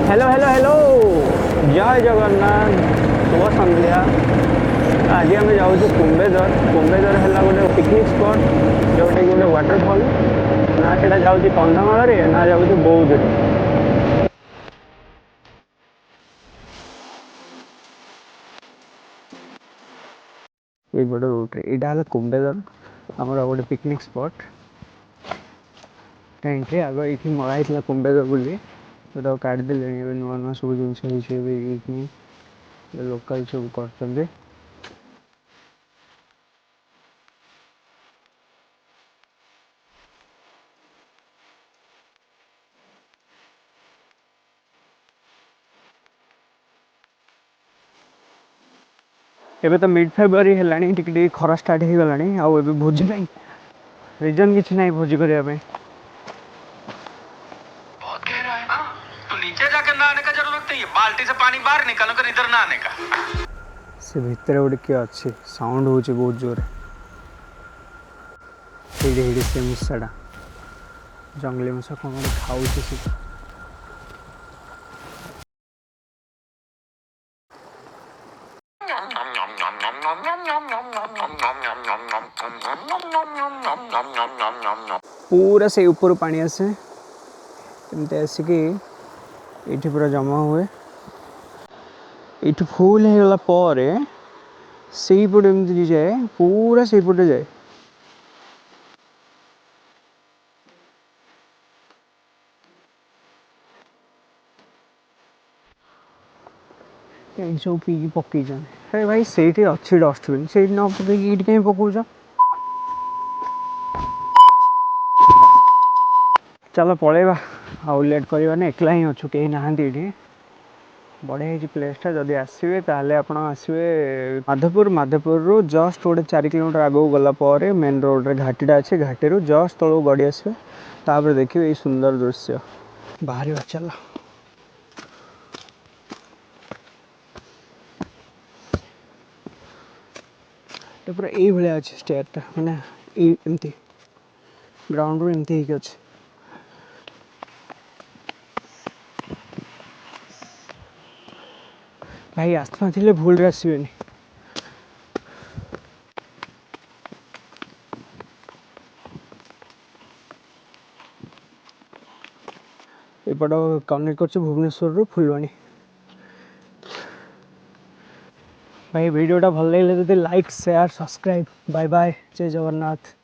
Hello hello hello जय जगन्नाथ शुभ सन्ध्या। आज आम जाऊँ कुंभेदर। कुंभेदर है गोटे पिकनिक स्पॉट जोटा कि गोटे वाटरफल ना सीटा जाऊँ कंधमाल ना जाऊँ बौद्ध। ये गोटे रूट यहाँ कुंभेदर आमर गोटे पिकनिक स्पॉट कहीं आग ये मराई कुंभेदर बोली तो काटिदेले नुआ नुआ सब जिन लोकल सब कर एबे तो मिड फेब्रुआरी है खरा स्टार्ट हो गलानी आउ एबे भोजी नहीं रीजन किसी ना भोजी करने बहुत गहरा है। हाँ, तो नीचे जाकर नहाने का जरूरत नहीं है, बाल्टी से पानी बाहर निकालो कर इधर नहाने का। से भितर गोटे किए अच्छे साउंड हो बहुत जोर से मूषाटा जंगली मूषा कौन खाऊ पूरा से ऊपर पानी आसे एमती आसिक ये पूरा जमा हुए ये फुल होगला से पटे एमती जाए पूरा से पटे जाए कहीं सब पी पकई अरे भाई से अच्छी डस्टबिन से न पकई कहीं पकाच चलो पलैबा आउ लेट करवानी एकला ही अच्छु कहीं नहांती ये बढ़िया प्लेसटा जदि आसवे ताले आप आसवे माधवपुर रु जस्ट गोटे 4 किलोमीटर आगू गलापर मेन रोड रे घाटीटा अच्छे घाटी रु जस्ट तलू गड़ी आसवे तापर देखिए ये सुंदर दृश्य बाहर चल पूरा ये भाया अच्छे स्टेयरटा मैंने एमती ग्राउंड रू एमती अच्छे भाई आसना थे भूल आसबेनि एपट कनेक्ट कर भुवनेश्वर रु फुलवाणी भाई वीडियोटा भल लगे तो like share subscribe bye bye जय जगन्नाथ।